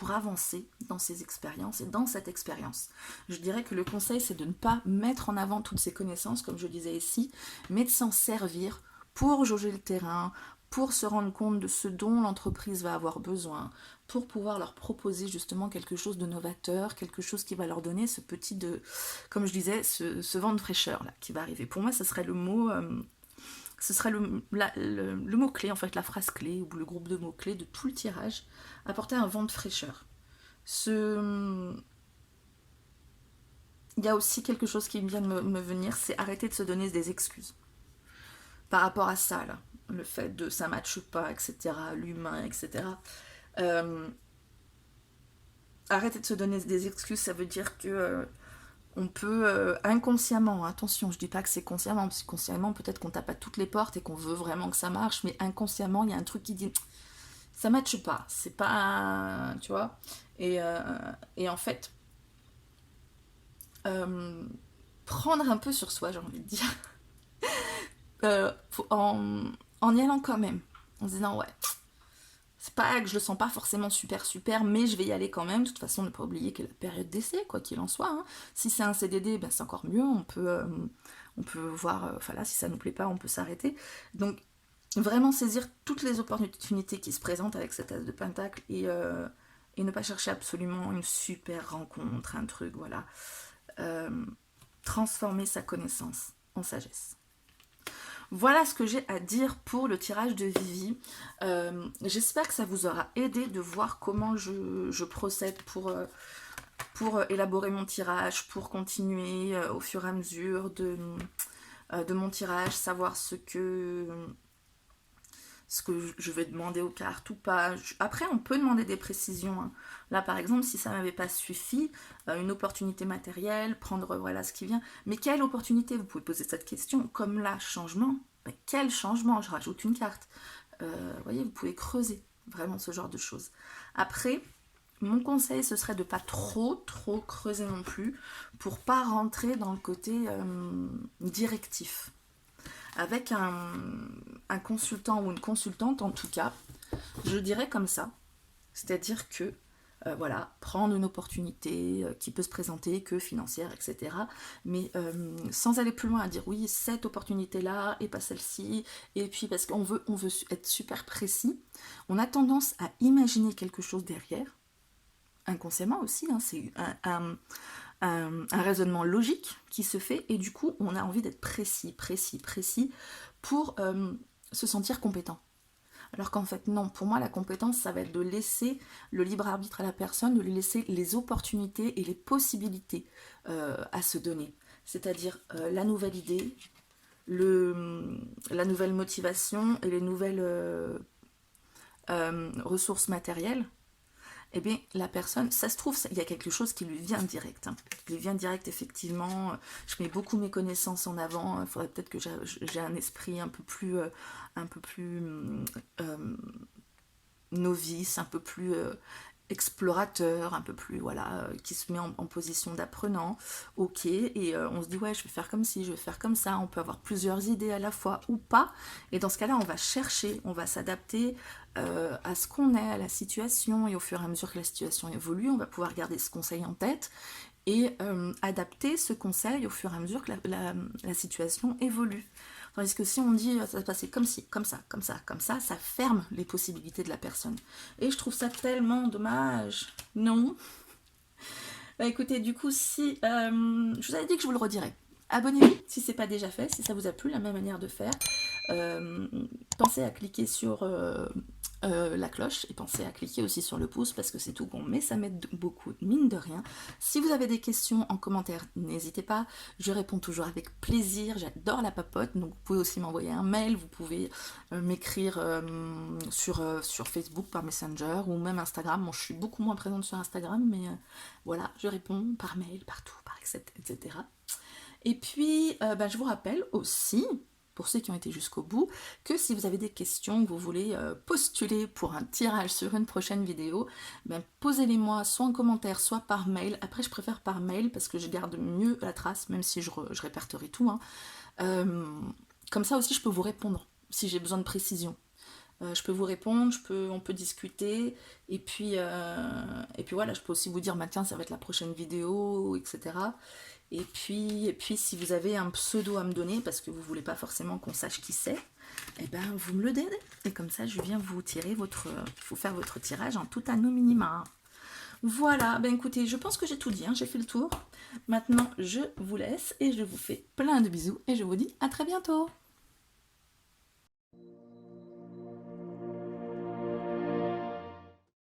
avancer dans ses expériences et dans cette expérience. Je dirais que le conseil, c'est de ne pas mettre en avant toutes ces connaissances, comme je disais ici, mais de s'en servir pour jauger le terrain, pour se rendre compte de ce dont l'entreprise va avoir besoin, pour pouvoir leur proposer justement quelque chose de novateur, quelque chose qui va leur donner ce petit, comme je disais, ce vent de fraîcheur là, qui va arriver. Pour moi, ce serait le mot... ce serait le mot-clé, en fait, la phrase clé, ou le groupe de mots-clés de tout le tirage, apporter un vent de fraîcheur. Il y a aussi quelque chose qui vient de me venir, c'est arrêter de se donner des excuses. Par rapport à ça, là, le fait de ça matche pas, etc., l'humain, etc. Arrêter de se donner des excuses, ça veut dire que... on peut inconsciemment, attention, je dis pas que c'est consciemment, parce que consciemment peut-être qu'on tape à toutes les portes et qu'on veut vraiment que ça marche, mais inconsciemment il y a un truc qui dit ça matche pas, c'est pas, tu vois, et en fait prendre un peu sur soi, j'ai envie de dire, en y allant quand même, en se disant ouais, c'est pas que je le sens pas forcément super, mais je vais y aller quand même. De toute façon, ne pas oublier qu'il y a la période d'essai, quoi qu'il en soit. Hein. Si c'est un CDD, ben c'est encore mieux. On peut voir, enfin là, si ça nous plaît pas, on peut s'arrêter. Donc, vraiment saisir toutes les opportunités qui se présentent avec cet as de pentacle et ne pas chercher absolument une super rencontre, un truc, voilà. Transformer sa connaissance en sagesse. Voilà ce que j'ai à dire pour le tirage de Vivi. J'espère que ça vous aura aidé de voir comment je procède pour élaborer mon tirage, pour continuer au fur et à mesure de mon tirage, savoir ce que je vais demander aux cartes ou pas. Après, on peut demander des précisions, hein. Là, par exemple, si ça m'avait pas suffi, une opportunité matérielle, prendre voilà ce qui vient. Mais quelle opportunité? Vous pouvez poser cette question. Comme là, changement. Mais quel changement? Je rajoute une carte. Vous voyez, vous pouvez creuser vraiment ce genre de choses. Après, mon conseil, ce serait de pas trop creuser non plus pour pas rentrer dans le côté directif. Avec un consultant ou une consultante, en tout cas, je dirais comme ça. C'est-à-dire que, voilà, prendre une opportunité qui peut se présenter, que financière, etc. Mais sans aller plus loin à dire oui, cette opportunité-là et pas celle-ci. Et puis parce qu'on veut être super précis, on a tendance à imaginer quelque chose derrière, inconsciemment aussi, hein, c'est un raisonnement logique qui se fait et du coup on a envie d'être précis pour se sentir compétent. Alors qu'en fait non, pour moi la compétence ça va être de laisser le libre arbitre à la personne, de lui laisser les opportunités et les possibilités à se donner. C'est-à-dire la nouvelle idée, la nouvelle motivation et les nouvelles ressources matérielles. Eh bien, la personne, ça se trouve, il y a quelque chose qui lui vient direct. Hein. Il lui vient direct, effectivement. Je mets beaucoup mes connaissances en avant. Il faudrait peut-être que j'ai un esprit un peu plus novice, un peu plus explorateur, un peu plus, voilà, qui se met en position d'apprenant. Ok, et on se dit, ouais, je vais faire comme ci, je vais faire comme ça. On peut avoir plusieurs idées à la fois ou pas. Et dans ce cas-là, on va chercher, on va s'adapter à ce qu'on est, à la situation, et au fur et à mesure que la situation évolue, on va pouvoir garder ce conseil en tête et adapter ce conseil au fur et à mesure que la situation évolue. Tandis que si on dit ça va se passer comme ci, comme ça, comme ça, comme ça ferme les possibilités de la personne. Et je trouve ça tellement dommage. Non. Bah écoutez, du coup, si je vous avais dit que je vous le redirais. Abonnez-vous si c'est pas déjà fait, si ça vous a plu, la même manière de faire. Pensez à cliquer sur la cloche et pensez à cliquer aussi sur le pouce parce que c'est tout bon, mais ça m'aide beaucoup, mine de rien. Si vous avez des questions en commentaire, n'hésitez pas, je réponds toujours avec plaisir, j'adore la papote, donc vous pouvez aussi m'envoyer un mail, vous pouvez m'écrire sur Facebook par Messenger ou même Instagram. Bon, je suis beaucoup moins présente sur Instagram, mais voilà, je réponds par mail, partout, etc. Et puis, je vous rappelle aussi, pour ceux qui ont été jusqu'au bout, que si vous avez des questions, que vous voulez postuler pour un tirage sur une prochaine vidéo, posez-les moi soit en commentaire, soit par mail. Après, je préfère par mail parce que je garde mieux la trace, même si je répertorie tout. Hein. Comme ça aussi, je peux vous répondre si j'ai besoin de précision. Je peux vous répondre, on peut discuter, et puis voilà, je peux aussi vous dire, tiens, ça va être la prochaine vidéo, etc. Et puis si vous avez un pseudo à me donner, parce que vous voulez pas forcément qu'on sache qui c'est, eh ben vous me le donnez, et comme ça je viens vous faire votre tirage en tout anonymat. Voilà, écoutez, je pense que j'ai tout dit, hein, j'ai fait le tour. Maintenant, je vous laisse, et je vous fais plein de bisous, et je vous dis à très bientôt.